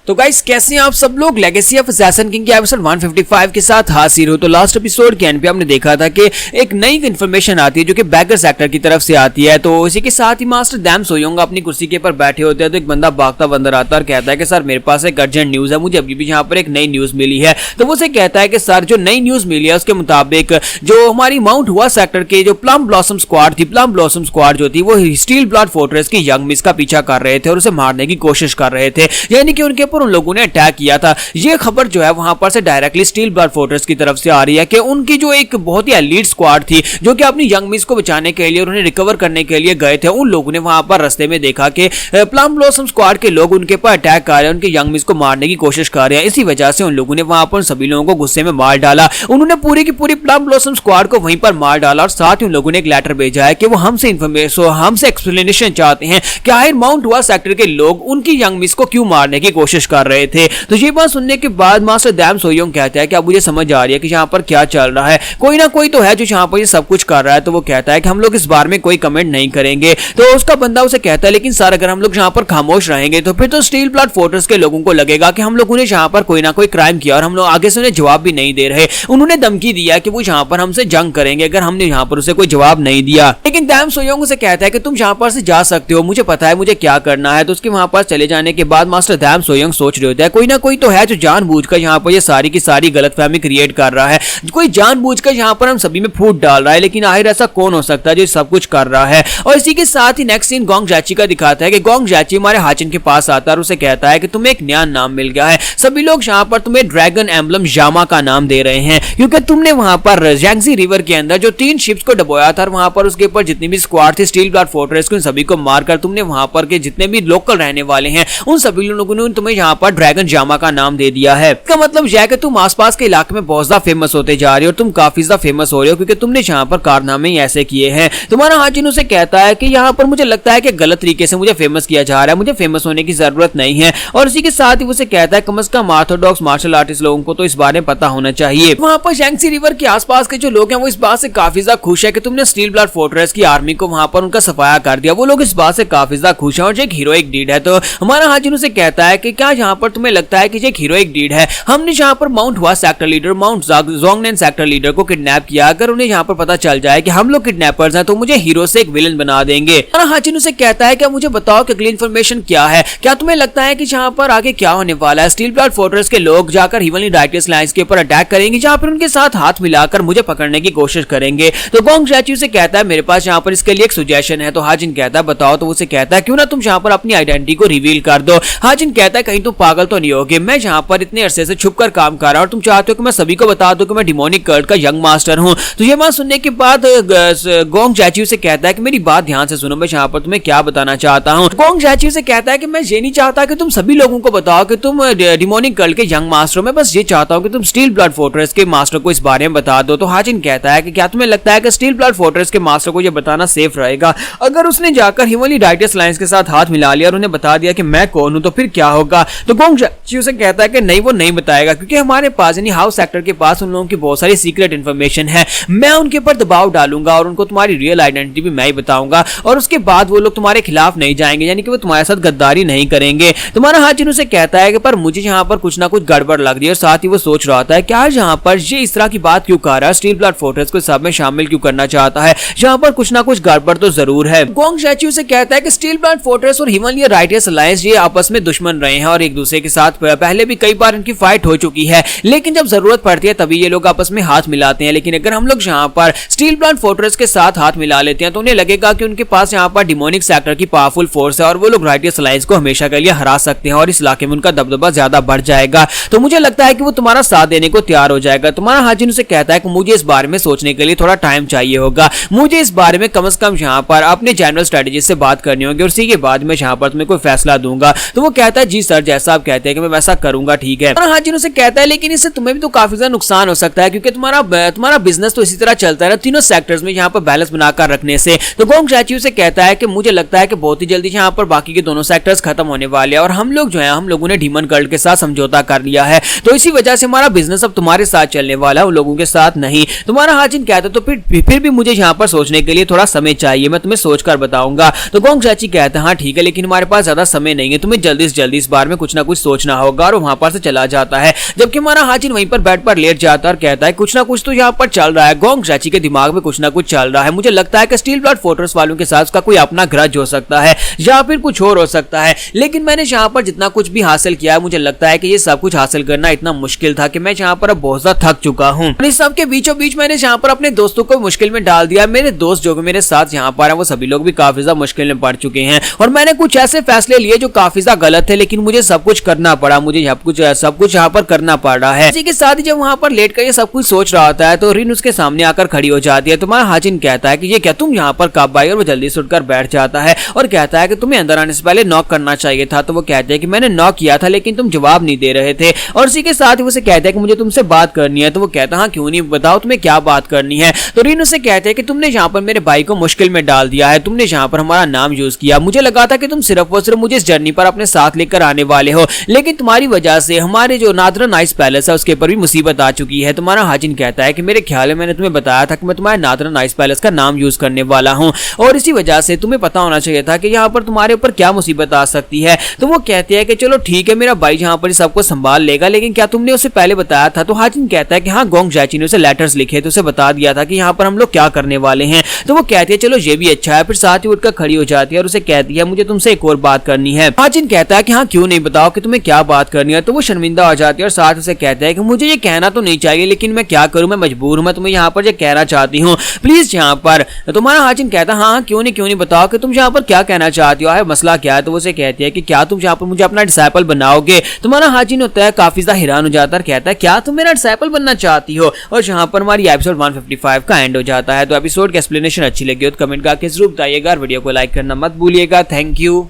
तो गाइस कैसे हैं आप सब लोग। लेगेसी ऑफ असैसिन किंग के एपिसोड 155 के साथ हाजिर हो। तो लास्ट एपिसोड के एंड पे हमने देखा था कि एक नई इन्फॉर्मेशन आती है जो कि बैकर सेक्टर की तरफ से आती है। तो इसी के साथ ही मास्टर डैम सोयोंग अपनी कुर्सी के ऊपर बैठे होते हैं तो एक बंदा भागता अंदर आता है और कहता है कि सर मेरे पास एक अर्जेंट न्यूज है, मुझे अभी भी यहाँ पर एक नई न्यूज मिली है। तो वो से कहता है कि सर जो नई न्यूज मिली है उसके मुताबिक जो हमारी माउंट हुआ सेक्टर के जो प्लम ब्लॉसम स्क्वाड थी, प्लम ब्लॉसम स्क्वाड जो थी वो स्टील ब्लड फोर्ट्रेस की यंग मिस का पीछा कर रहे थे और उसे मारने की कोशिश कर रहे थे, यानी कि उनके ऊपर उन लोगों ने अटैक किया था। ये खबर जो है वहां पर से डायरेक्टली स्टील ब्लड फोर्ट्रेस की तरफ से आ रही है कि उनकी जो एक बहुत ही एलीट स्क्वाड थी जो कि अपनी यंग मिस को बचाने के लिए और उन्हें रिकवर करने के लिए गए थे, उन लोगों ने वहां पर रास्ते में देखा कि प्लम ब्लॉसम स्क्वाड के लोग उनके ऊपर अटैक कर रहे हैं, उनके यंग मिस को मारने की कोशिश कर रहे हैं। इसी वजह से उन लोगों ने वहां पर सभी लोगों को गुस्से में मार डाला। उन्होंने पूरी की पूरी प्लम ब्लॉसम स्क्वाड को वहीं पर मार डाला और साथ ही उन लोगों ने एक लेटर भेजा है कि वो हमसे इंफॉर्मेशन, हमसे एक्सप्लेनेशन चाहते हैं कि आखिर माउंट हुआ सेक्टर के लोग उनकी यंग मिस को क्यों मारने की कोशिश कर रहे थे। तो ये बात सुनने के बाद मास्टर डैम सोयोंग कहता है कि अब मुझे समझ आ रही है कि यहाँ पर क्या चल रहा है, कोई ना कोई तो है जो यहाँ पर ये सब कुछ कर रहा है। तो वो कहता है कि हम लोग इस बारे में कोई कमेंट नहीं करेंगे। तो उसका बंदा उसे कहता है लेकिन सर अगर हम लोग यहाँ पर खामोश रहेंगे तो फिर तो स्टील ब्लड फोर्ट्रेस के लोगों को लगेगा कि हम लोगों ने यहाँ पर कोई ना कोई क्राइम किया और हम लोग आगे से उन्हें जवाब भी नहीं दे रहे। उन्होंने धमकी दिया कि वो यहाँ पर हमसे जंग करेंगे अगर हमने यहाँ पर उसे कोई जवाब नहीं दिया। लेकिन डैम सोयोंग उसे कहता है कि तुम यहाँ पर से जा सकते हो, मुझे पता है मुझे क्या करना है। तो उसके वहां पर चले जाने के बाद मास्टर डैम सोयोंग सोच रहे होते हैं कोई ना कोई तो है जो जानबूझकर यहाँ पर ये सारी की सारी गलतफहमी क्रिएट कर रहा है, कोई जानबूझकर यहाँ पर हम सभी में फूट डाल रहा है। लेकिन आखिर ऐसा कौन हो सकता है जो सब कुछ कर रहा है। और इसी के साथ ही नेक्स्ट सीन गोंग जैची का दिखाता है कि गोंग जैची हमारे हाचिन के पास आता है और उसे कहता है कि तुम्हें एक नया नाम मिल गया है, सभी लोग यहाँ पर तुम्हें ड्रैगन एम्बलम यामा का नाम दे रहे हैं क्योंकि तुमने वहां पर यांगजी रिवर के अंदर जो 3 शिप्स को डुबोया था और वहां पर उसके ऊपर जितनी भी स्क्वाड थी स्टील ब्लड फोर्ट्रेस को, उन सभी को मारकर तुमने वहां पर के जितने भी लोकल रहने वाले हैं उन सभी लोगों ने तुम्हें यहाँ पर ड्रैगन यामा का नाम दे दिया है। इसका मतलब यह है कि तुम आसपास के इलाके में बहुत ज्यादा फेमस होते जा रहे हो और तुम काफी ज्यादा फेमस हो रहे हो क्योंकि तुमने यहाँ पर कारनामे ऐसे किए हैं। तुम्हारा हाजिन उसे कहता है कि यहाँ पर मुझे लगता है कि गलत तरीके से मुझे फेमस किया जा रहा है, मुझे फेमस होने की जरूरत नहीं है। और इसी के साथ ही उसे कहता है कम से कम ऑर्थोडॉक्स मार्शल आर्टिस्ट लोगों को तो इस बारे में पता होना चाहिए। वहां पर यांगजी रिवर के आसपास के जो लोग हैं वो इस बात से काफी ज्यादा खुश है कि तुमने स्टील ब्लड फोर्ट्रेस की आर्मी को वहां पर उनका सफाया कर दिया। वो लोग इस बात से काफी ज्यादा खुश हैं और एक हीरोइक डीड है। तो हमारा हाजिन उसे कहता है कि क्या यहाँ पर तुम्हें लगता है कि ये एक हीरोइक डीड है, हमने यहाँ पर माउंट हुआ सेक्टर लीडर, माउंट जोंगनेन सेक्टर लीडर को किडनैप किया, अगर उन्हें यहाँ पर पता चल जाए कि हम लोग किडनैपर्स हैं तो मुझे हीरो से एक विलन बना देंगे। हमारा हाजिन उसे कहता है कि मुझे बताओ कि अगली इन्फॉर्मेशन क्या है, क्या तुम्हें लगता है कि यहाँ पर आगे क्या होने वाला है। स्टील ब्लड फोर्ट्रेस के लोग जाकर हिवनली राइटियस लाइंस के ऊपर अटैक करेंगे जहाँ पर उनके साथ हाथ मिलाकर मुझे पकड़ने की कोशिश करेंगे। तो गोंग जैची से कहता है मेरे पास यहाँ पर इसके लिए एक सुजेशन है। तो हाजिन कहता है बताओ। तो उसे कहता है क्यों ना तुम यहाँ पर अपनी आइडेंटिटी को रिवील कर दो। हाजिन कहता है कहीं तुम पागल तो नहीं होगे, मैं यहाँ पर इतने अरसे से छुपकर काम कर रहा हूँ और तुम चाहते हो कि मैं सभी को बता दूं कि मैं डिमोनिक कल्ट का यंग मास्टर हूँ। तो ये बात सुनने के बाद गोंग जैची से कहता है कि मेरी बात ध्यान से सुनो, मैं यहाँ पर तुम्हें क्या बताना चाहता हूँ। गोंग जैची से कहता है कि मैं ये नहीं चाहता कि तुम सभी लोगों को बताओ कि तुम डिमोनिक कल्ट के यंग मास्टर हो, मैं बस ये चाहता हूँ कि तुम स्टील ब्लड फोर्ट्रेस के मास्टर को इस बारे में बता दो। तो हाजिन कहता है कि क्या तुम्हें लगता है कि स्टील ब्लड फोर्ट्रेस के मास्टर को यह बताना सेफ रहेगा, अगर उसने जाकर हिमली राइटियस लाइंस के साथ हाथ मिला लिया और उन्हें बता दिया कि मैं कौन हूं तो फिर क्या होगा। तो गोंग जैची उसे कहता है कि नहीं वो नहीं बताएगा क्योंकि हमारे पास यानी हाउस सेक्टर के पास उन लोगों की बहुत सारी सीक्रेट इन्फॉर्मेशन है, मैं उनके ऊपर दबाव डालूंगा और उनको तुम्हारी रियल आइडेंटिटी भी मैं ही बताऊंगा और उसके बाद वो लोग तुम्हारे खिलाफ नहीं जाएंगे, यानी कि वो तुम्हारे साथ गद्दारी नहीं करेंगे। तुम्हारा हाजिन उसे कहता है कि पर मुझे यहाँ पर कुछ ना कुछ गड़बड़ लग रही है और साथ ही वो सोच रहा था क्या यहाँ पर ये इस तरह की बात क्यों कर रहा है, स्टील ब्लड फोर्ट्रेस को सब में शामिल क्यों करना चाहता है, यहाँ पर कुछ ना कुछ गड़बड़ तो जरूर है। गोंग जैची उसे कहता है कि स्टील ब्लड फोर्ट्रेस और हिमालय राइटियस अलायंस ये आपस में दुश्मन रहे हैं और एक दूसरे के साथ पहले भी कई बार इनकी फाइट हो चुकी है, लेकिन जब जरूरत पड़ती है तभी ये लोग आपस में हाथ मिलाते हैं। लेकिन अगर हम लोग यहाँ पर स्टील ब्लड फोर्ट्रेस के साथ हाथ मिला लेते हैं तो उन्हें लगेगा कि उनके पास यहाँ पर डिमोनिक सेक्टर की पावरफुल फोर्स है और वो लोग राइटियस अलायंस को हमेशा के लिए हरा सकते हैं और इस इलाके में उनका दबदबा ज्यादा बढ़ जाएगा। तो मुझे लगता है कि वो तुम्हारा साथ देने को तैयार हो जाएगा। तुम्हारा हाजिन उसे कहता है कि मुझे इस बारे में सोचने के लिए थोड़ा टाइम चाहिए होगा, मुझे इस बारे में कम से कम यहाँ पर अपने जनरल स्ट्रेटेजिस्ट से बात करनी होगी और उसी के बाद मैं यहाँ पर तुम्हें कोई फैसला दूंगा। तो वो कहता है जी सर जैसा आप कहते हैं कि मैं वैसा करूंगा, ठीक है। हाजिन उसे कहता है लेकिन इससे तुम्हें भी तो काफी ज्यादा नुकसान हो सकता है क्योंकि तुम्हारा बिजनेस तो इसी तरह चलता है ना तीनों सेक्टर्स में यहाँ पर बैलेंस बनाकर रखने से। तो गोंग जैची से कहता है कि मुझे लगता है कि बहुत ही जल्दी यहाँ पर बाकी के दोनों सेक्टर्स खत्म होने वाले हैं और हम लोग जो है हम लोगों ने डीमन कल्ट के साथ समझौता कर लिया है, तो इसी वजह से हमारा बिजनेस अब तुम्हारे साथ चलने वाला है, उन लोगों के साथ नहीं। तुम्हारा हाजिन कहता है तो फिर भी मुझे यहाँ पर सोचने के लिए थोड़ा समय चाहिए, मैं तुम्हें सोचकर बताऊंगा। तो गोंग जैची कहता है हाँ ठीक है लेकिन हमारे पास ज्यादा समय नहीं है, तुम्हें जल्दी से जल्दी इस बारे में कुछ ना कुछ सोचना होगा और वहां पर से चला जाता है। जबकि हमारा हाजिन वहीं पर बेड पर लेट जाता है और कहता है कुछ ना कुछ तो यहाँ पर चल रहा है, गोंग जैची के दिमाग में कुछ ना कुछ चल रहा है। मुझे लगता है कि स्टील ब्लड फोर्ट्रेस वालों के साथ उसका कोई अपना ग्रज हो सकता है या फिर कुछ और हो सकता है, लेकिन मैंने यहाँ पर जितना कुछ भी हासिल किया है मुझे लगता है कि ये सब कुछ हासिल करना इतना मुश्किल था कि मैं यहाँ पर अब बहुत ज्यादा थक चुका हूँ। इस सब के बीचों बीच मैंने यहाँ पर अपने दोस्तों को मुश्किल में डाल दिया। मेरे दोस्त जो मेरे साथ यहाँ पर है वो सभी लोग भी काफी ज्यादा मुश्किल में पड़ चुके हैं और मैंने कुछ ऐसे फैसले लिए जो काफी ज्यादा गलत थे, लेकिन मुझे सब कुछ करना पड़ा, मुझे सब कुछ यहाँ पर करना पड़ रहा है। इसी के साथ ही जब वहाँ पर लेट कर ये सब कुछ सोच रहा होता है तो रिन उसके सामने आकर खड़ी हो जाती है। तुम्हारा हाजिन कहता है कि ये क्या तुम यहाँ पर कब आई, और वो जल्दी से उठकर बैठ जाता है और कहता है कि तुम्हें अंदर आने से पहले नॉक करना चाहिए था। तो वो कहते हैं कि मैंने नॉक किया था लेकिन तुम जवाब नहीं दे रहे थे, और इसी के साथ ही उसे कहता है कि मुझे तुमसे बात करनी है। तो वो कहता है हाँ क्यों नहीं, बताओ तुम्हें क्या बात करनी है। तो रिन उसे कहते हैं कि तुमने यहाँ पर मेरे भाई को मुश्किल में डाल दिया है, तुमने यहाँ पर हमारा नाम यूज किया, मुझे लगा था कि तुम सिर्फ और सिर्फ मुझे इस जर्नी पर अपने साथ लेकर आने वाले हो, लेकिन तुम्हारी वजह से हमारे जो नादरन आइस पैलेस है उसके ऊपर भी मुसीबत आ चुकी है। तुम्हारा हाजिन कहता है कि मेरे ख्याल में मैंने तुम्हें बताया था कि मैं तुम्हारे नादरन आइस पैलेस का नाम यूज करने वाला हूँ और इसी वजह से तुम्हें पता होना चाहिए था कि यहाँ पर तुम्हारे ऊपर क्या मुसीबत आ सकती है। तो वो कहते हैं कि चलो ठीक है मेरा भाई यहाँ पर सबको संभाल लेगा, लेकिन क्या तुमने उसे पहले बताया था। तो हाजिन कहता है कि हाँ गोंग जैची ने उसे लेटर्स लिखे तो उसे बता दिया था कि यहाँ पर हम लोग क्या करने वाले हैं। तो वो कहती है चलो ये भी अच्छा है, फिर साथ ही उठकर खड़ी हो जाती है और उसे कहती है मुझे तुमसे एक और बात करनी है। हाजिन कहता है कि हाँ क्यों नहीं, बताओ कि तुम्हें क्या बात करनी है। तो वो शर्मिंदा हो जाती है और साथ उसे कहता है कि मुझे ये कहना तो नहीं चाहिए लेकिन मैं क्या करूं, मैं मजबूर हूं, मैं तुम्हें यहाँ पर ये कहना चाहती हूँ प्लीज यहाँ पर। तुम्हारा हाजिन कहता है हाँ क्यों नहीं, बताओ कि तुम यहाँ पर क्या कहना चाहती हो, है मसला क्या है। तो वो उसे कहती है कि क्या तुम यहाँ पर मुझे अपना डिसाइपल बनाओगे। तुम्हारा हाजिन होता है काफी ज्यादा हैरान हो जाता है, कहता है क्या तुम मेरा डिसाइपल बनना चाहती हो। और यहाँ पर हमारी एपिसोड 155 का एंड हो जाता है। तो एपिसोड की एक्सप्लेनेशन अच्छी लगी हो तो कमेंट करके जरूर बताइएगा, वीडियो को लाइक करना मत भूलिएगा। Thank you.